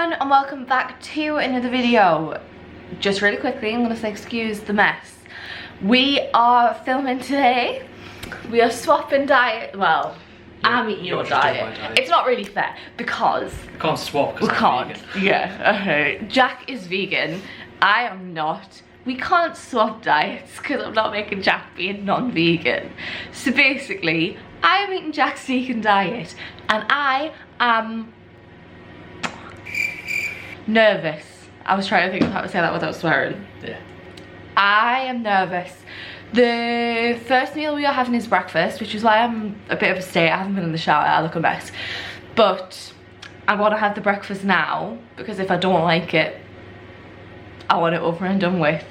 everyone and welcome back to another video. Just really quickly, I'm gonna say excuse the mess. We are filming today. We are swapping diet. Well, yeah, I'm eating your diet. It's not really fair because we can't swap because we can't. Yeah, Jack is vegan. I am not. We can't swap diets because I'm not making Jack be a non-vegan. So basically, I am eating Jack's vegan diet and I am nervous. I was trying to think of how to say that without swearing. Yeah. I am nervous. The first meal we are having is breakfast, which is why I'm a bit of a state. I haven't been in the shower, I look a mess. But I want to have the breakfast now because if I don't like it, I want it over and done with.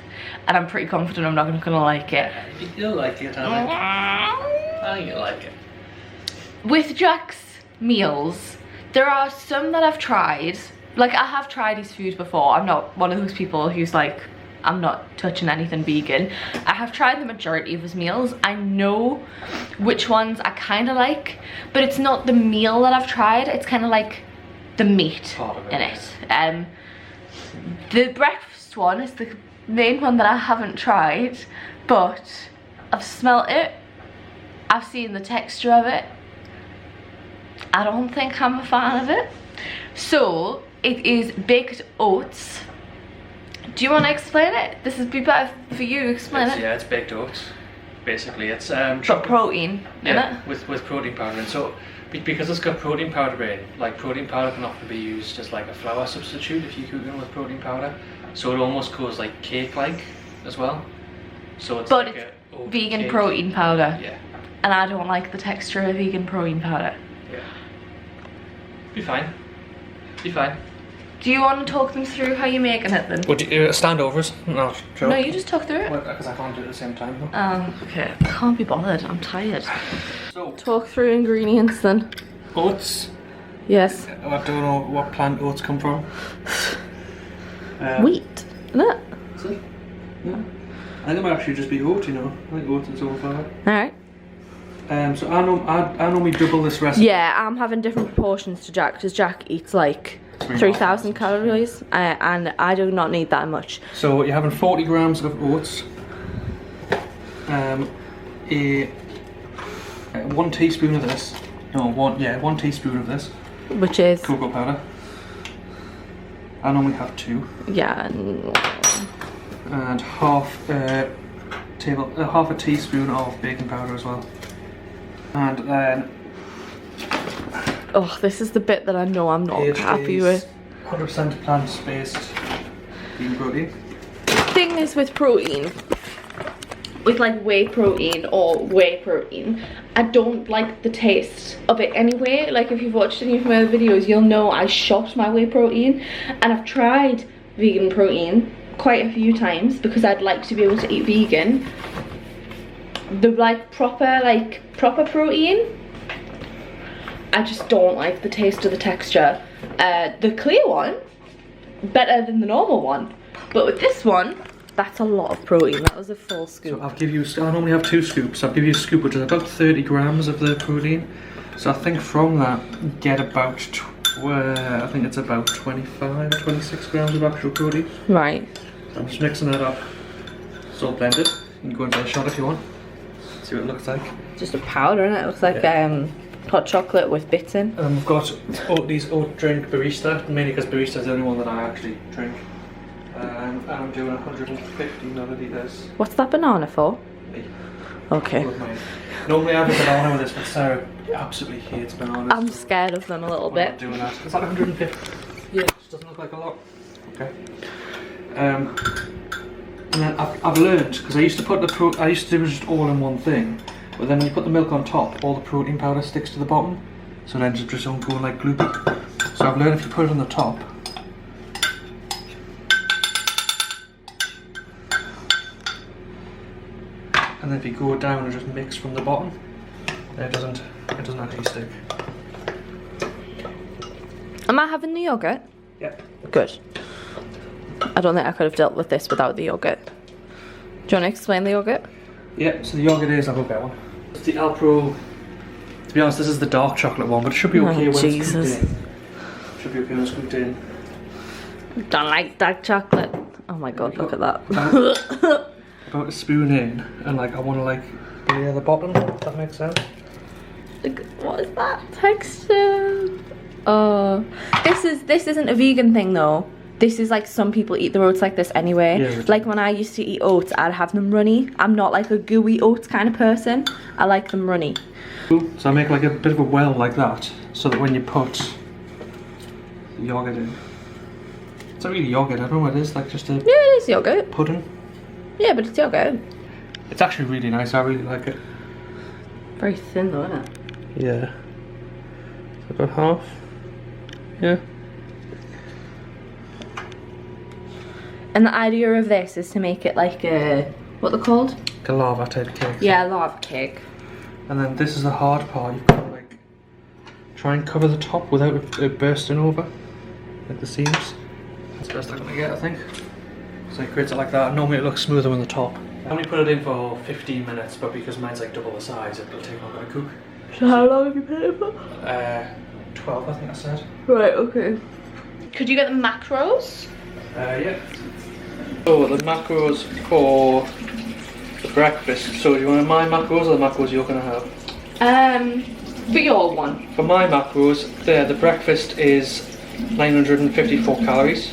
And I'm pretty confident I'm not going to like it. You'll like it, I think you'll like it. With Jack's meals, there are some that I've tried. Like, I have tried his food before. I'm not one of those people who's like, I'm not touching anything vegan. I have tried the majority of his meals. I know which ones I kind of like, but it's not the meal that I've tried. It's kind of like the meat in it. The breakfast one is the main one that I haven't tried, but I've smelt it. I've seen the texture of it. I don't think I'm a fan of it. So it is baked oats. Do you want to explain it? This would be better for you to explain it. Yeah, it's baked oats. Basically, it's but protein in it. With protein powder, and so because it's got protein powder in, like protein powder can often be used as like a flour substitute if you're cooking with protein powder. So it almost goes like cake-like as well. So it's but like it's a vegan cake. protein powder. Yeah. And I don't like the texture of vegan protein powder. Yeah. Be fine. Be fine. Do you want to talk them through how you're making it then? Would you stand over us? No, sure. No, you just talk through it. Because I can't do it at the same time though. Oh, okay. I can't be bothered. I'm tired. So, talk through ingredients then. oats. Yes. I don't know what plant oats come from. Wheat, isn't it? Is it? Yeah. I think it might actually just be oat, you know. I think oats is all flour. Alright. So I normally double this recipe. Yeah, I'm having different proportions to Jack because Jack eats like 3,000 calories and I do not need that much. So you're having 40 grams of oats, 1 teaspoon of this. No, 1 teaspoon of this. Which is cocoa powder. I normally have 2. Yeah. And half a teaspoon of baking powder as well. And then oh, this is the bit that I know I'm not happy with. 100% plant-based vegan protein. The thing is with protein, with like whey protein or whey protein, I don't like the taste of it anyway. Like if you've watched any of my other videos, you'll know I shot my whey protein, and I've tried vegan protein quite a few times because I'd like to be able to eat vegan. The proper protein, I just don't like the taste or the texture. The clear one, better than the normal one, but with this one, that's a lot of protein. That was a full scoop. So I normally have 2 scoops. I'll give you a scoop which is about 30 grams of the protein. So I think from that you get about, I think it's about 25 or 26 grams of actual protein. Right. So I'm just mixing that up. It's all blended. You can go into a shot if you want. See what it looks like. Just a powder, and it looks like hot chocolate with bits in. And we've got these oat drink barista, mainly because barista is the only one that I actually drink. And I'm doing 150 milliliters. What's that banana for? Me. Okay. Normally I have a banana with this, but Sarah absolutely hates bananas. I'm scared of them a little bit. I'm not doing that. It's like 150. Yeah, it just doesn't look like a lot. Okay. And then I've learned, because I used to do it just all in one thing, but then when you put the milk on top, all the protein powder sticks to the bottom, so it ends up just going like gloopy. So I've learned if you put it on the top, and then if you go down and just mix from the bottom, then it doesn't actually stick. Am I having the yogurt? Yep. Good. I don't think I could have dealt with this without the yogurt. Do you want to explain the yogurt? Yeah, so the yogurt is, I'll go get one. It's the Alpro, to be honest, this is the dark chocolate one, but it should be okay when it's cooked in. Should be okay when it's cooked in. Don't like dark chocolate. Oh my god, look at that. About a spoon in, and like I want to like layer the bottom. If that makes sense. Look, what is that texture? Oh, this isn't a vegan thing though. This is like some people eat their oats like this anyway. Yeah, like when I used to eat oats, I'd have them runny. I'm not like a gooey oats kind of person. I like them runny. So I make like a bit of a well like that, so that when you put the yogurt in, it's not really yogurt. I don't know what it is. Like just a Yeah, it is yogurt. pudding. Yeah, but it's yogurt. It's actually really nice. I really like it. Very thin though, isn't it? Yeah. So about half. Yeah. And the idea of this is to make it like a, what they're called? Like a lava type cake. Yeah, lava cake. And then this is the hard part. You've got to like try and cover the top without it bursting over, like the seams. That's the best I'm gonna get, I think. So it creates it like that. Normally it looks smoother on the top. I only put it in for 15 minutes, but because mine's like double the size, it'll take longer to cook. So how long have you put it for? 12, I think I said. Right, okay. Could you get the macros? Yeah. So the macros for the breakfast. So do you want my macros or the macros you're gonna have? For your one. For my macros, the breakfast is 954 calories.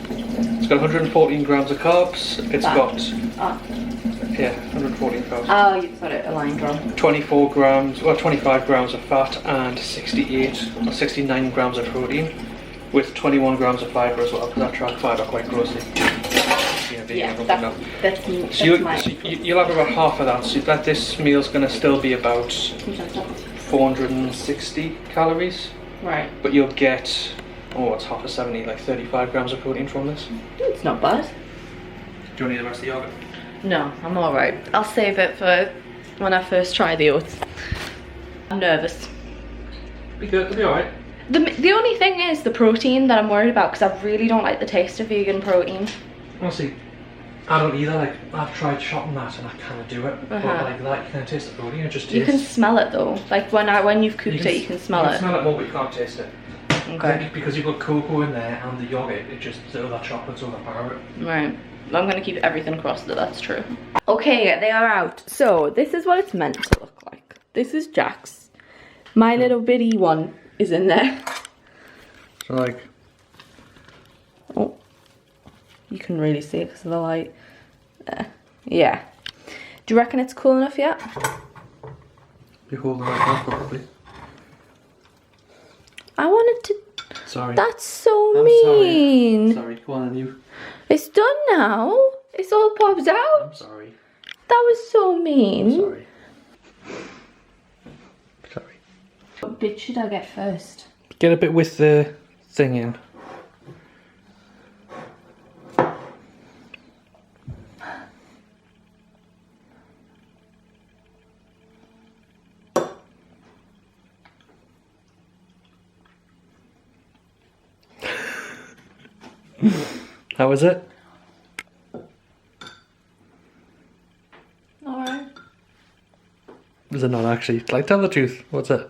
It's got 114 grams of carbs. It's got 114 carbs. Oh, you've got it aligned wrong. 24 grams or 25 grams of fat and 68 or 69 grams of protein, with 21 grams of fibre as well, because I track fibre quite closely. Yeah, that's so you'll have about half of that, so that this meal's going to still be about 460 calories. Right. But you'll get, it's half of 70, like 35 grams of protein from this. It's not bad. Do you want to eat the rest of the yogurt? No, I'm alright. I'll save it for when I first try the oats. I'm nervous. Be good, it'll be alright. The only thing is the protein that I'm worried about, because I really don't like the taste of vegan protein. Honestly, I don't either. Like, I've tried chopping that and I kind do it, but like that, you can't taste the protein. It just tastes. You can smell it though. Like when you've cooked it, you can smell it. You can smell it more, but you can't taste it. Okay. Because you've got cocoa in there and the yogurt, it just all that chocolate's overpower it. Right. I'm gonna keep everything crossed that that's true. Okay, they are out. So this is what it's meant to look like. This is Jack's. My little bitty one is in there. So like, oh, you can really see it because of the light. Yeah. Do you reckon it's cool enough yet? you're holding like that probably. I wanted to. Sorry. That's so I'm mean. Sorry, go on, you. It's done now. It's all popped out. I'm sorry. That was so mean. Sorry. Sorry. What bit should I get first? Get a bit with the thing in. How was it? Alright. Was it not actually? Like, tell the truth. What's it?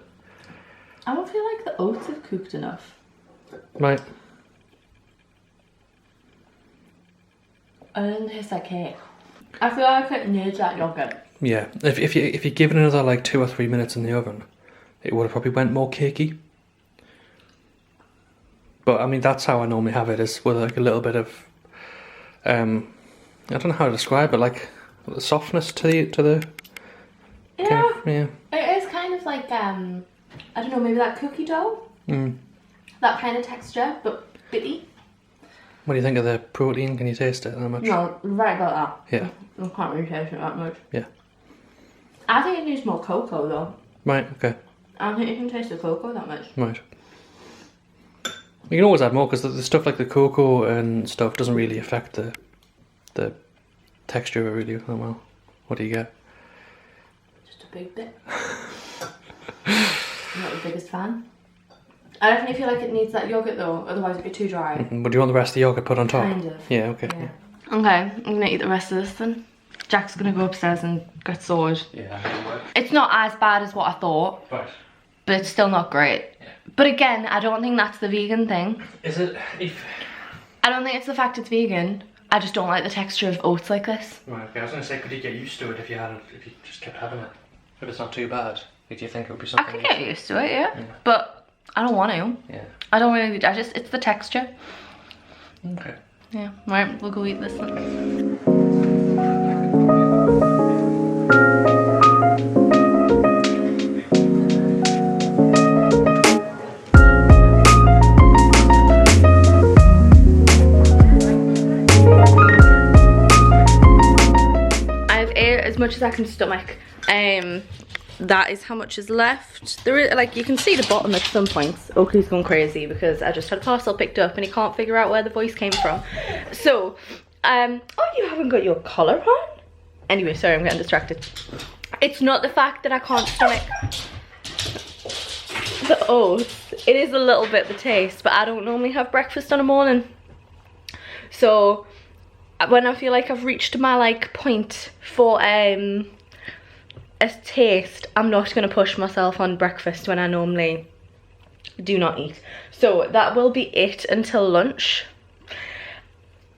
I don't feel like the oats have cooked enough. Right. I didn't taste like cake. I feel like it needs that yogurt. Yeah. If you give it another like 2 or 3 minutes in the oven, it would have probably went more cakey. But I mean, that's how I normally have it, is with like a little bit of, I don't know how to describe it, like the softness to the. Yeah. Kind of, yeah. It is kind of like I don't know, maybe that cookie dough. That kind of texture, but bitty. What do you think of the protein? Can you taste it that much? No, right about that. Yeah. I can't really taste it that much. Yeah. I think it needs more cocoa though. Right. Okay. I don't think you can taste the cocoa that much. Right. You can always add more because the stuff like the cocoa and stuff doesn't really affect the texture of it really that well. What do you get? Just a big bit. I'm not the biggest fan. I definitely feel like it needs that yogurt though, otherwise it'd be too dry. But do you want the rest of the yogurt put on top? Kind of. Yeah, okay. Yeah. Okay, I'm gonna eat the rest of this then. Jack's gonna go upstairs and get sorted. Yeah, it's not as bad as what I thought, but it's still not great. Yeah. But again, I don't think that's the vegan thing. Is it? I don't think it's the fact it's vegan. I just don't like the texture of oats like this. Right, okay. I was going to say, could you get used to it if you just kept having it? If it's not too bad, do you think it would be something? I could get used to it, yeah. But I don't want to. Yeah. I don't really, it's the texture. Okay. Yeah, right, we'll go eat this then. I've ate as much as I can stomach. That is how much is left. There is, like, you can see the bottom at some points. Oakley's gone crazy because I just had a parcel picked up and he can't figure out where the voice came from. So, oh, you haven't got your collar on? Anyway, sorry, I'm getting distracted. It's not the fact that I can't stomach the oats. It is a little bit the taste, but I don't normally have breakfast on a morning. So, when I feel like I've reached my, like, point for, a taste, I'm not going to push myself on breakfast when I normally do not eat. So that will be it until lunch.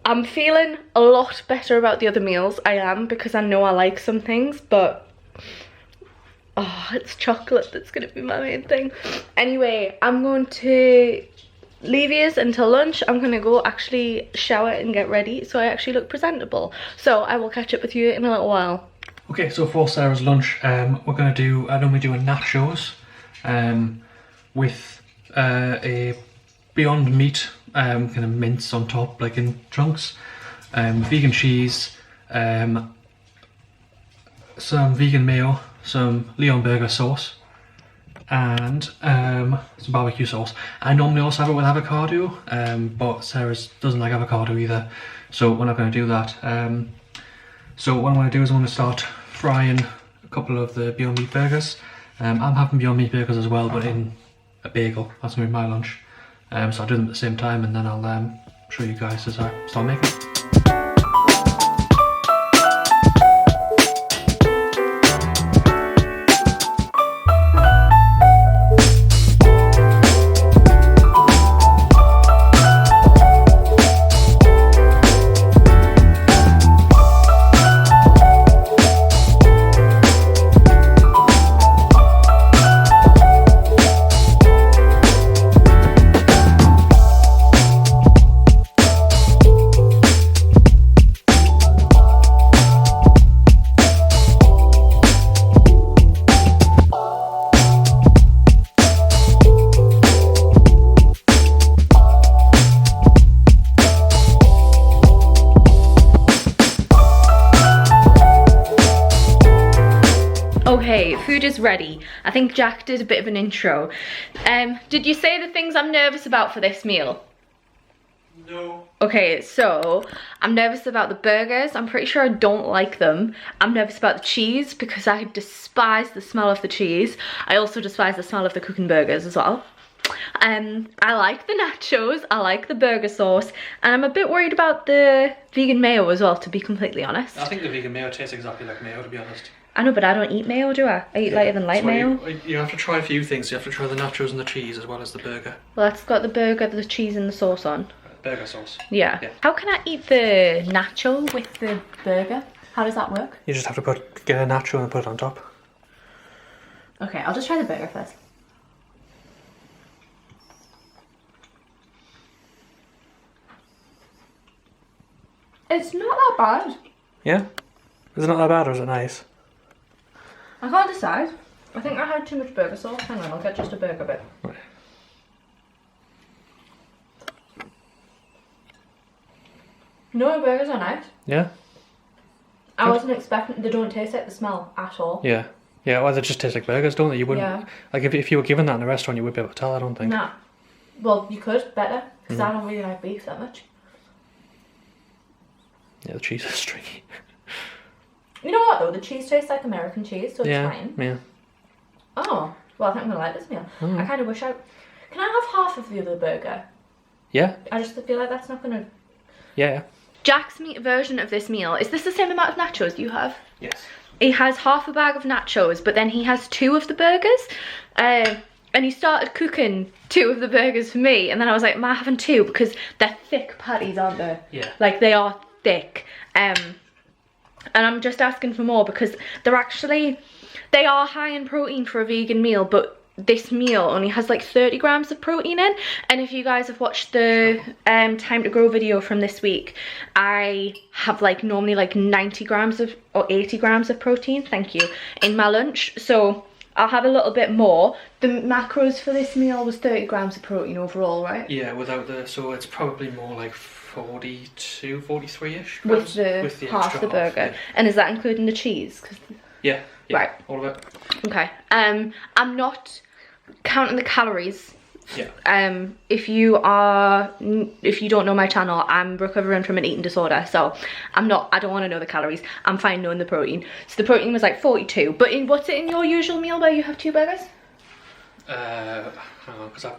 I'm feeling a lot better about the other meals. I am, because I know I like some things, but oh, it's chocolate that's going to be my main thing. Anyway, I'm going to leave yous until lunch. I'm going to go actually shower and get ready so I actually look presentable. So I will catch up with you in a little while. Okay, so for Sarah's lunch, we're going to do, I normally do a nachos with a Beyond Meat kind of mince on top, like in chunks, vegan cheese, some vegan mayo, some Leon burger sauce, and some barbecue sauce. I normally also have it with avocado, but Sarah's doesn't like avocado either, so we're not going to do that. So what I'm going to do is I'm going to start frying a couple of the Beyond Meat burgers. I'm having Beyond Meat burgers as well, but in a bagel. That's going to be my lunch. So I'll do them at the same time, and then I'll show you guys as I start making it. Okay, food is ready. I think Jack did a bit of an intro. Did you say the things I'm nervous about for this meal? No. Okay, so I'm nervous about the burgers. I'm pretty sure I don't like them. I'm nervous about the cheese because I despise the smell of the cheese. I also despise the smell of the cooking burgers as well. I like the nachos, I like the burger sauce, and I'm a bit worried about the vegan mayo as well, to be completely honest. I think the vegan mayo tastes exactly like mayo, to be honest. I know, but I don't eat mayo, do I? I eat lighter than light mayo. You have to try a few things. You have to try the nachos and the cheese as well as the burger. Well, that's got the burger, the cheese and the sauce on. Burger sauce. Yeah. How can I eat the nacho with the burger? How does that work? You just have to get a nacho and put it on top. Okay, I'll just try the burger first. It's not that bad. Yeah? Is it not that bad or is it nice? I can't decide. I think I had too much burger sauce. Hang on, I'll get just a burger bit. Right. No, burgers are nice. Yeah? I wasn't expecting, they don't taste like the smell at all. Yeah. Yeah, well, they just taste like burgers, don't they? You wouldn't, Yeah. like if you were given that in a restaurant, you would be able to tell, I don't think. Nah. Well, you could, better, because I don't really like beef that much. Yeah, the cheese is stringy. You know what though, the cheese tastes like American cheese, so it's fine. Yeah. Oh, well I think I'm gonna like this meal. I kind of wish can I have half of the other burger? Yeah? I just feel like that's not gonna... Yeah. Jack's meat version of this meal, is this the same amount of nachos you have? Yes. He has half a bag of nachos, but then he has 2 of the burgers. and he started cooking 2 of the burgers for me, and then I was like, am I having 2? Because they're thick patties, aren't they? Yeah. Like, they are thick. And I'm just asking for more because they are high in protein for a vegan meal, but this meal only has like 30 grams of protein in. And if you guys have watched the Time to Grow video from this week, I have like normally like 90 grams of or 80 grams of protein, thank you, in my lunch. So I'll have a little bit more. The macros for this meal was 30 grams of protein overall, right? Yeah, without so it's probably more like 42, 43-ish. With the half the burger. Yeah. And is that including the cheese? Yeah, right. All of it. Okay. I'm not counting the calories. Yeah. If you don't know my channel, I'm recovering from an eating disorder, so I don't want to know the calories. I'm fine knowing the protein. So the protein was like 42. But what's it in your usual meal where you have 2 burgers? Hang on, because I've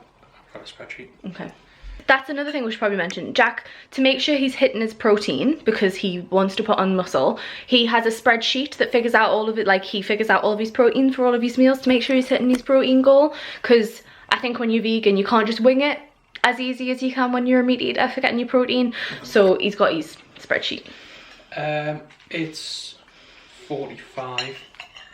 got a spreadsheet. Okay. That's another thing we should probably mention. Jack, to make sure he's hitting his protein, because he wants to put on muscle, he has a spreadsheet that figures out all of it, like he figures out all of his protein for all of his meals to make sure he's hitting his protein goal. Because I think when you're vegan, you can't just wing it as easy as you can when you're a meat eater for getting your protein. So he's got his spreadsheet. It's 45.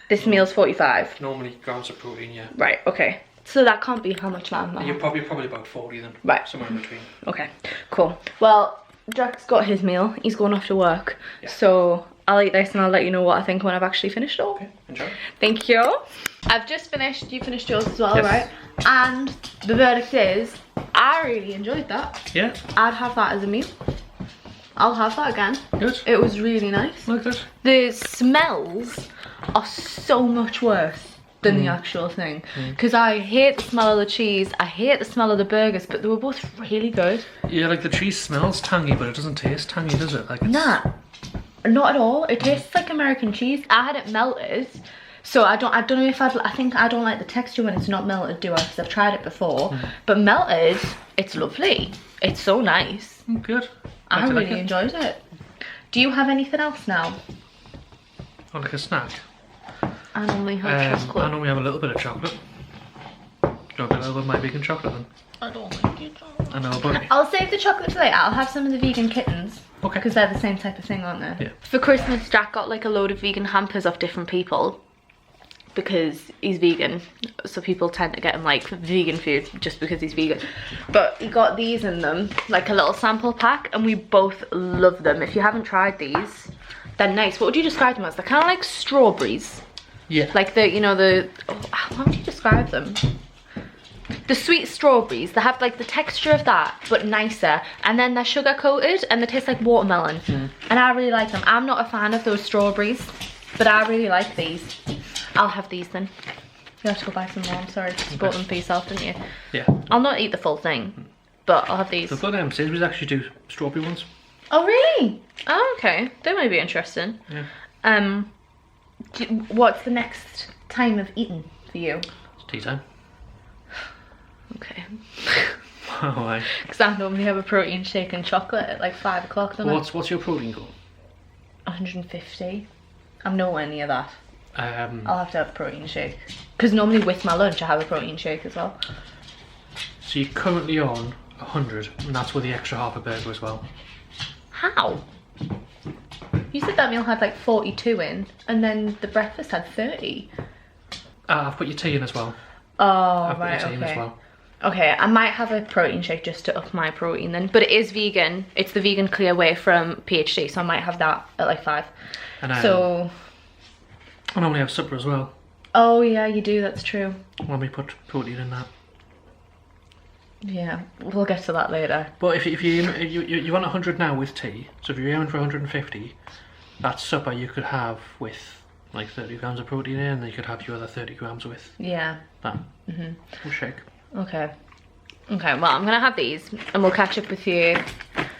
This meal's 45. Normally grams of protein, yeah. Right, okay. So that can't be how much lamb I have. You're probably about 40 then. Right. Somewhere in between. Okay, cool. Well, Jack's got his meal. He's going off to work. Yeah. So I'll eat this and I'll let you know what I think when I've actually finished it all. Okay, enjoy. Thank you. I've just finished. You finished yours as well, yes. right? And the verdict is, I really enjoyed that. Yeah. I'd have that as a meal. I'll have that again. Good. It was really nice. Like that. The smells are so much worse than the actual thing. Because I hate the smell of the cheese. I hate the smell of the burgers, but they were both really good. Yeah, like the cheese smells tangy, but it doesn't taste tangy, does it? Like it's... Nah, not at all. It tastes like American cheese. I had it melted. So I don't know if I think I don't like the texture when it's not melted, do I? Because I've tried it before. But melted, it's lovely. It's so nice. Good. I really enjoyed it. Do you have anything else now? Oh, like a snack? I normally have chocolate. I normally have a little bit of chocolate. Do you want a little bit of my vegan chocolate then? I don't like your chocolate. I know, but... I'll save the chocolate for later. I'll have some of the vegan kittens. Okay. Because they're the same type of thing, aren't they? Yeah. For Christmas, Jack got like a load of vegan hampers off different people. Because he's vegan, so people tend to get him like vegan food just because he's vegan. But he got these in them, like a little sample pack, and we both love them. If you haven't tried these, they're nice. What would you describe them as? They're kind of like strawberries. Yeah. Like the, you know, the, how would you describe them? The sweet strawberries. They have like the texture of that, but nicer. And then they're sugar coated and they taste like watermelon. And I really like them. I'm not a fan of those strawberries, but I really like these. I'll have these then. You have to go buy some more. I'm sorry, you bought them for yourself, didn't you? Yeah. I'll not eat the full thing, but I'll have these. The blood Sainsbury's actually do strawberry ones. Oh really? Oh okay. They might be interesting. Yeah. What's the next time of eating for you? It's tea time. Okay. Why? Because I normally have a protein shake and chocolate at like 5 o'clock. What's your protein goal? 150. I'm nowhere near that. I'll have to have a protein shake. Because normally with my lunch I have a protein shake as well. So you're currently on 100, and that's with the extra half a burger as well. How? You said that meal had like 42 in, and then the breakfast had 30. I've put your tea in as well. Oh, right, tea in as well. Okay, I might have a protein shake just to up my protein then. But it is vegan. It's the vegan clear whey from PhD, so I might have that at like 5. And so... I normally have supper as well. Oh yeah, you do, that's true. When we put protein in that. Yeah, we'll get to that later. But if you want 100 now with tea, so if you're aiming for 150, that supper you could have with like 30 grams of protein in, and then you could have your other 30 grams with that. We'll shake. Okay. Okay, well I'm gonna have these and we'll catch up with you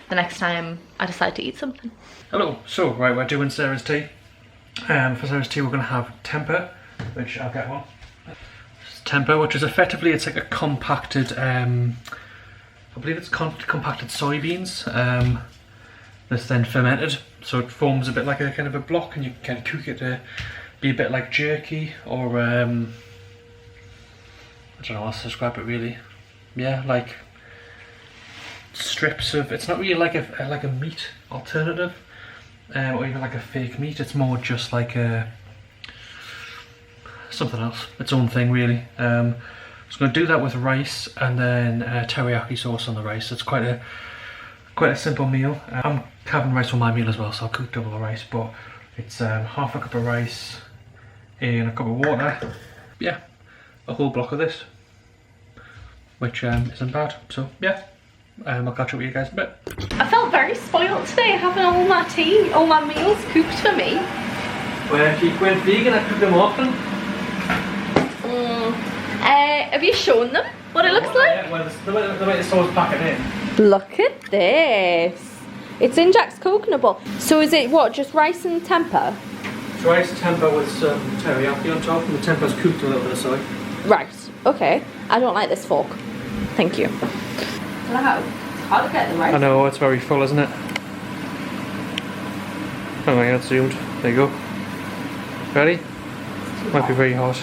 the next time I decide to eat something. Hello, so right, we're doing Sarah's tea. For Sarah's tea we're gonna have Tempeh, which I'll get one. Tempeh, which is effectively, it's like a compacted, I believe it's compacted soybeans that's then fermented, so it forms a bit like a kind of a block, and you can cook it to be a bit like jerky, or I don't know how to describe it really. Yeah, like strips of, it's not really like a meat alternative, or even like a fake meat. It's more just like something else, its own thing really. I was going to do that with rice and then teriyaki sauce on the rice. It's quite a simple meal. I'm having rice for my meal as well, so I'll cook double the rice, but it's half a cup of rice in a cup of water. Yeah, a whole block of this, which isn't bad. So yeah, I'll catch up with you guys in a bit. I felt very spoiled today, having all my meals cooked for me. Well, if you went vegan, I cook them often. Have you shown them what it looks like? Yeah, well, the way the sauce pack it in. Look at this. It's in Jack's coconut bowl. So is it what, just rice and tempeh? It's rice, tempeh with some teriyaki on top, and the tempeh's cooked a little bit aside. Right, okay. I don't like this fork. Thank you. Wow, hard to get the rice. I know, it's very full, isn't it? Oh my god, it's zoomed. There you go. Ready? Might be very hot.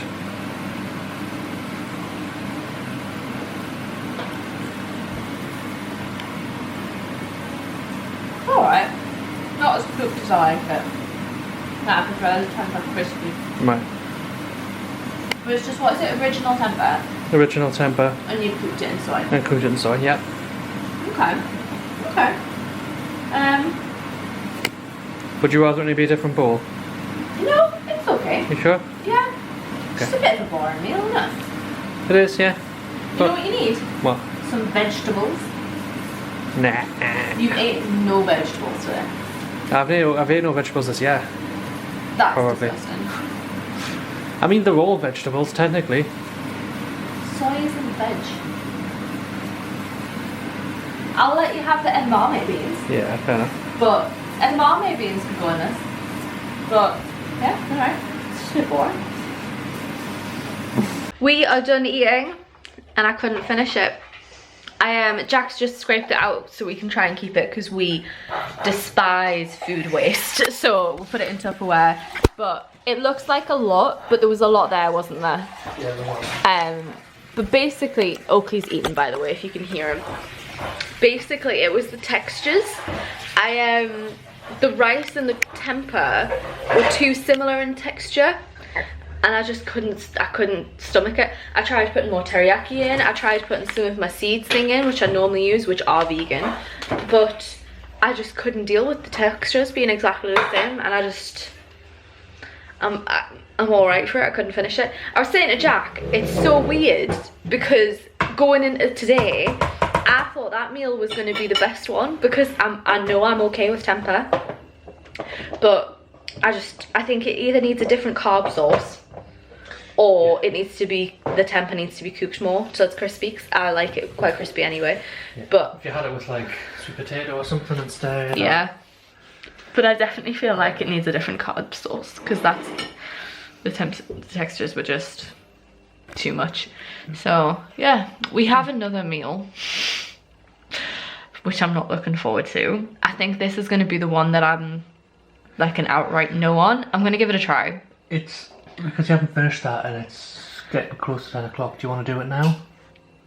Alright. Not as cooked as I like it. No, I prefer the tempeh crispy. Right. But it's just, what is it, original tempeh? Original tempeh. And you cooked it inside? And cooked it inside, yeah. Okay. Okay. Would you rather it be a different bowl? No, it's okay. You sure? Yeah. Okay. Just a bit of a boring meal, isn't it? It is, yeah. You know what you need? What? Some vegetables. Nah. You've eaten no vegetables today. I've ate no vegetables this year. That's Probably. disgusting. I mean, they're all vegetables, technically. Soy isn't veg. I'll let you have the edamame beans. Yeah, fair enough. But edamame beans could go in this. But, yeah, alright. It's just a bit boring. We are done eating, and I couldn't finish it. Jack's just scraped it out so we can try and keep it because we despise food waste. So we'll put it in Tupperware. But it looks like a lot, but there was a lot there, wasn't there? Yeah, there was. But basically, Oakley's eating, by the way, if you can hear him. Basically, it was the textures. The rice and the tempeh were too similar in texture. And I just couldn't stomach it. I tried putting more teriyaki in. I tried putting some of my seeds thing in, which I normally use, which are vegan. But I just couldn't deal with the textures being exactly the same. And I'm alright for it. I couldn't finish it. I was saying to Jack, it's so weird because going into today, I thought that meal was going to be the best one because I know I'm okay with tempeh. But I think it either needs a different carb sauce or it needs to be, the tempeh needs to be cooked more so it's crispy, because I like it quite crispy anyway. Yeah. But if you had it with like sweet potato or something instead. Yeah. But I definitely feel like it needs a different carb sauce because that's, the textures were just too much. So yeah, we have another meal, which I'm not looking forward to. I think this is going to be the one that I'm like an outright no on. I'm going to give it a try. It's because you haven't finished that and it's getting close to 10 o'clock. Do you want to do it now?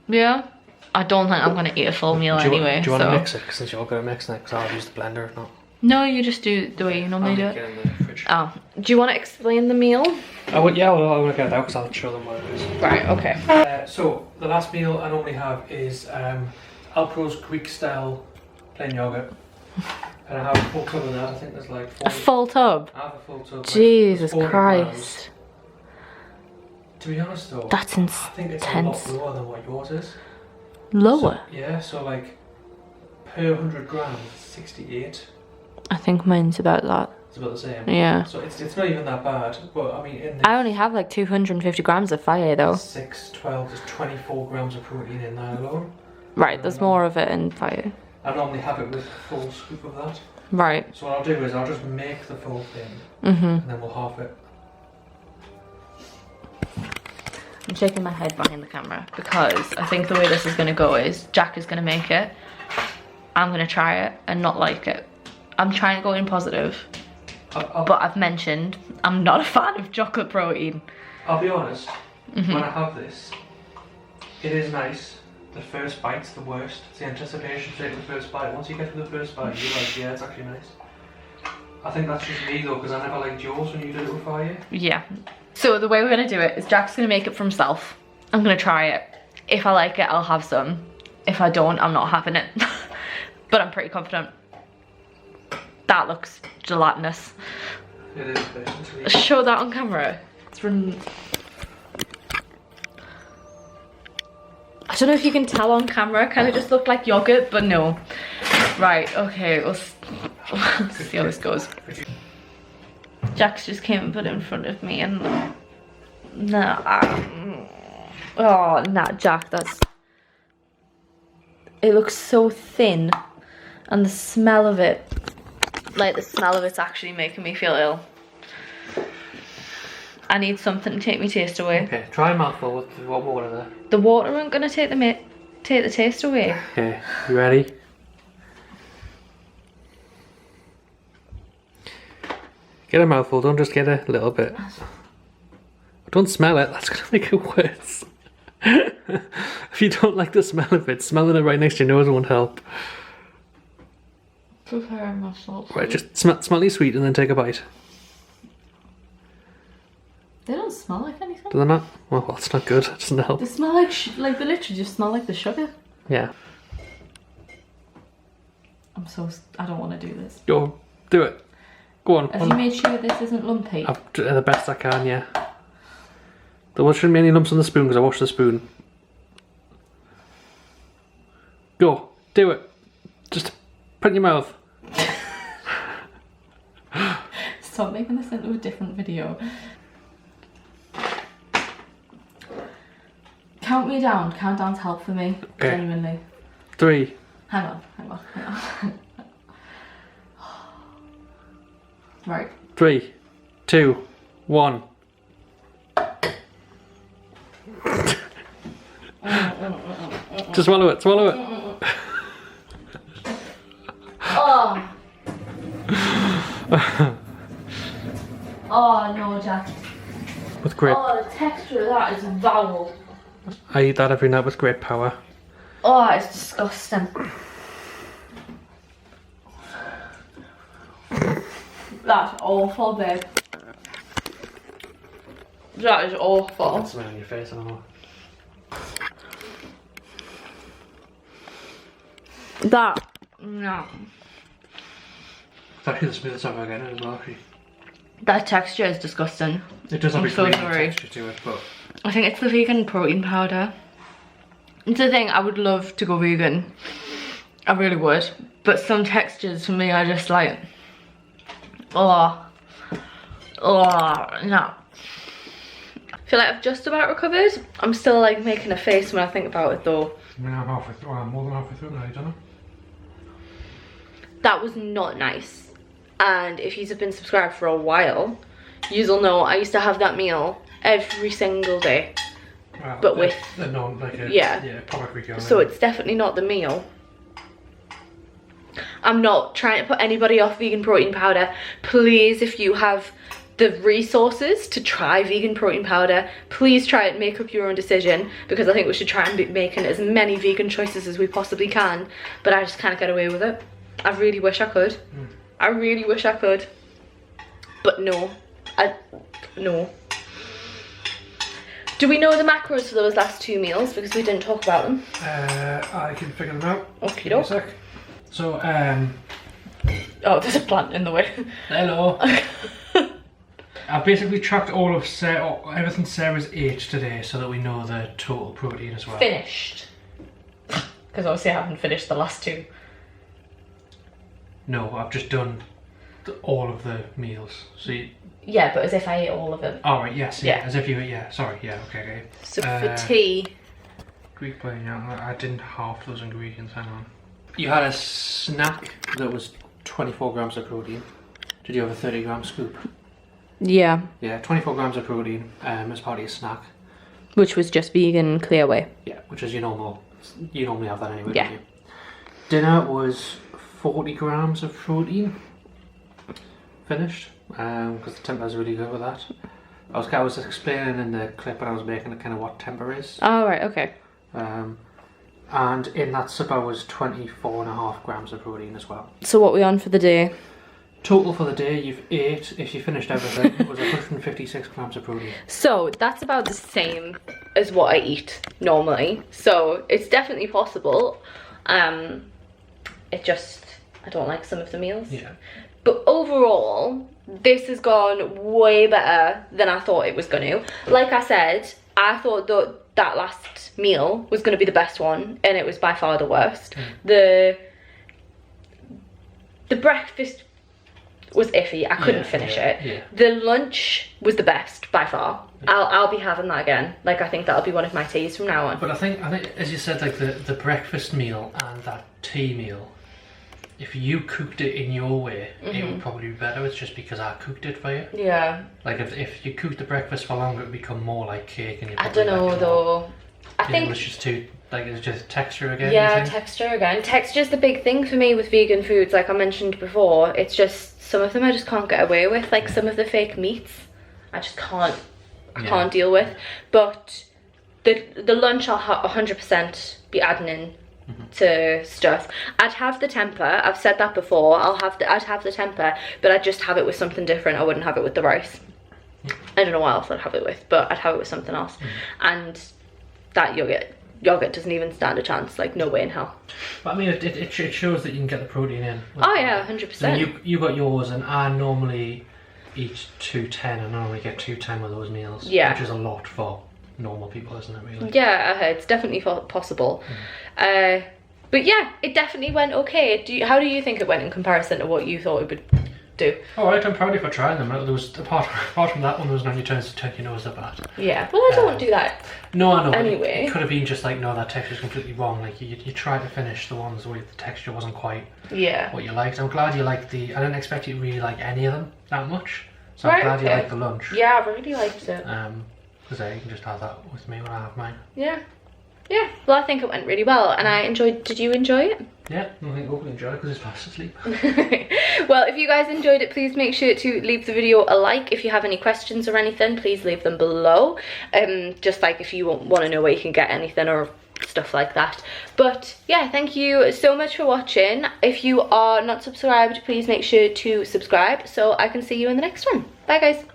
Yeah. I don't think I'm going to eat a full meal anyway. Do you want to mix it? Since you're going to mix it, because I'll use the blender if not. No, you just do the way you normally do it. Oh, do you want to explain the meal? Yeah, well, I want to get it out because I'll show them what it is. Right, okay. So, the last meal I normally have is Alpro's Greek style plain yogurt. And I have a full tub of that. I think there's like 40. A full tub? I have a full tub. Jesus like Christ. Grams. To be honest though, that's intense. I think it's a lot lower than what yours is. Lower? So, yeah, so like per 100 grams, it's 68. I think mine's about that. It's about the same. Yeah. So it's not even that bad, but I mean I only have like 250 grams of fire though. 6, 12, there's 24 grams of protein in that alone. Right, there's more of it in fire. I normally have it with a full scoop of that. Right. So what I'll do is I'll just make the full thing, and then we'll half it. I'm shaking my head behind the camera because I think the way this is going to go is Jack is going to make it, I'm going to try it and not like it. I'm trying to go in positive, but I've mentioned I'm not a fan of chocolate protein. I'll be honest, when I have this, It is nice. The first bite's the worst. It's the anticipation to take the first bite. Once you get to the first bite, you're like, yeah, it's actually nice. I think that's just me though, because I never liked yours when you did it with fire. Yeah. So the way we're gonna do it is Jack's gonna make it for himself. I'm gonna try it. If I like it, I'll have some. If I don't, I'm not having it. But I'm pretty confident. That looks gelatinous. It is basically. Show that on camera. It's from... I don't know if you can tell on camera, kind of just looked like yogurt, but no. Right, okay, we'll see how this goes. Jack's just came and put it in front of me and... Oh, nah, Jack, that's... It looks so thin. And the smell of it, like the smell of it's actually making me feel ill. I need something to take my taste away. Okay, try a mouthful with what water there. The water ain't gonna take the taste away. Okay, you ready? Get a mouthful, don't just get a little bit. Don't smell it, that's gonna make it worse. If you don't like the smell of it, smelling it right next to your nose won't help. Preparing myself. Right, just smell your sweet and then take a bite. They don't smell like anything. Do they not? Well, that's not good. It doesn't help. They smell like they literally just smell like the sugar. Yeah. I don't want to do this. Go, do it. Go on. Have you made sure this isn't lumpy? I've done the best I can, yeah. There shouldn't be any lumps on the spoon because I washed the spoon. Go, do it. Just put it in your mouth. Stop making this into a different video. Count me down. Countdown's help for me. Okay. Genuinely. 3. Hang on. Right. 3, 2, 1. Just swallow it, swallow it. Oh. Oh no, Jack. With great. Oh, the texture of that is foul. I eat that every night with great power. Oh, it's disgusting. That's awful, babe. That is awful. It's on your face, I don't know. That, no. It's actually the smoothest I've ever getting as well, actually. That texture is disgusting. It does have a so great sorry. texture to it, but... I think it's the vegan protein powder. It's the thing, I would love to go vegan. I really would. But some textures for me are just like... Oh, no. I feel like I've just about recovered. I'm still like making a face when I think about it though. I mean, I'm halfway through, I'm more than halfway through now, you don't know? That was not nice. And if you've been subscribed for a while, you'll know I used to have that meal every single day. Well, but with... yeah, proper Greek yogurt. So it's definitely not the meal. I'm not trying to put anybody off vegan protein powder. Please, if you have the resources to try vegan protein powder, please try it and make up your own decision, because I think we should try and be making as many vegan choices as we possibly can, but I just can't get away with it. I really wish I could. I really wish I could. But no. No. Do we know the macros for those last 2 meals? Because we didn't talk about them. I can figure them out. Okay, Give me a sec. So, oh, there's a plant in the way. Hello. I've basically tracked all of everything Sarah's ate today so that we know the total protein as well. Finished. Because obviously I haven't finished the last 2. No, I've just done all of the meals. So yeah, but as if I ate all of them. Oh, right, yes, yeah. Yeah. As if you, yeah, sorry, yeah, okay. So for tea... Greek plain, yeah, I didn't half those ingredients, hang on. You had a snack that was 24 grams of protein. Did you have a 30 gram scoop? Yeah. Yeah, 24 grams of protein as part of your snack. Which was just vegan clear whey. Yeah, which is your normal, you normally have that anyway, yeah. Don't you? Dinner was 40 grams of protein. Finished, because the Tempeh is really good with that. I was explaining in the clip when I was making it kind of what Tempeh is. Oh, right, okay. And in that supper was 24.5 grams of protein as well. So what are we on for the day? Total for the day you've ate, if you finished everything, was 156 grams of protein. So that's about the same as what I eat normally. So it's definitely possible. It just, I don't like some of the meals. Yeah. But overall, this has gone way better than I thought it was going to. Like I said, I thought that last meal was going to be the best one, and it was by far the worst. The breakfast was iffy. I couldn't finish it. Yeah. The lunch was the best by far. I'll be having that again. Like, I think that'll be one of my teas from now on. But I think as you said, like the breakfast meal and that tea meal, if you cooked it in your way, it would probably be better. It's just because I cooked it for you. Yeah. Like if you cooked the breakfast for longer, it would become more like cake, and you. I don't know though. I think it was just too like it's just texture again. Yeah, texture again. Texture's the big thing for me with vegan foods. Like I mentioned before, it's just some of them I just can't get away with. Like some of the fake meats, I just can't. I can't deal with. But the lunch I'll 100% be adding in to stuff. I'd have the tempeh. I've said that before. I'd have the tempeh, but I'd just have it with something different. I wouldn't have it with the rice. I don't know what else I'd have it with, but I'd have it with something else. And that yogurt doesn't even stand a chance. Like no way in hell. But I mean, it shows that you can get the protein in. Oh yeah, 100%. So you got yours, and I normally eat 210. I normally get 210 with those meals. Yeah. Which is a lot for normal people, isn't it? Really. Yeah, it's definitely possible. But yeah, it definitely went okay. How do you think it went in comparison to what you thought it would do? Alright, I'm proud of you for trying them. There was apart from that one, there was no turns to turkey nose at that. Yeah, well, I don't do that. No, I know. Anyway, it could have been just like, no, that texture's completely wrong. Like you try to finish the ones where the texture wasn't quite what you liked. I'm glad you liked I didn't expect you to really like any of them that much. So I'm glad you liked the lunch. Yeah, I really liked it. Because you can just have that with me when I have mine. Yeah. Yeah, well, I think it went really well, and I enjoyed. Did you enjoy it? Yeah, I think we'll enjoy it because it's fast asleep. Well, if you guys enjoyed it, please make sure to leave the video a like. If you have any questions or anything, please leave them below. Just like if you want to know where you can get anything or stuff like that. But yeah, thank you so much for watching. If you are not subscribed, please make sure to subscribe so I can see you in the next one. Bye guys.